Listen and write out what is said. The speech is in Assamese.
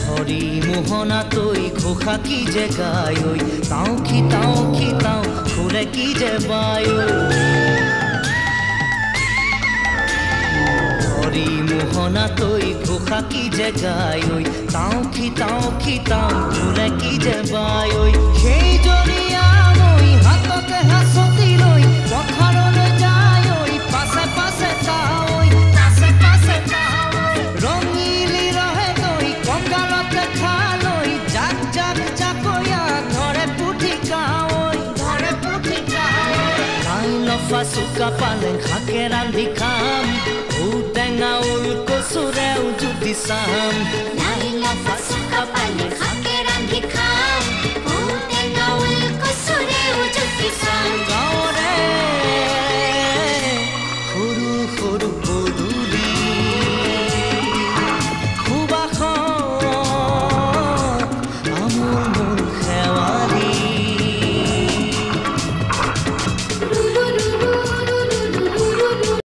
হরি মোহনা তৈ ঘোষা কি যে গায় তাও খিতাও ফুলে কি যে বায় হরি মোহনা তৈ ঘোষা কি যে গায় তাও খিতাও ফুলে কি যে বায় সেই জৰিয়া মই হাততে হাসতি লৈ পথাৰলৈ যায় পাছে পাছে ৰঙিলি ৰহে তৈ কঁকালতে খালৈ জাক জাকয়া ধৰে পুঠি খাই লফা চুকা পালেং শাকে ৰান্ধি খাম ঔটেঙা ওল কচুৰেও জুতি চাম Laila fasuka pale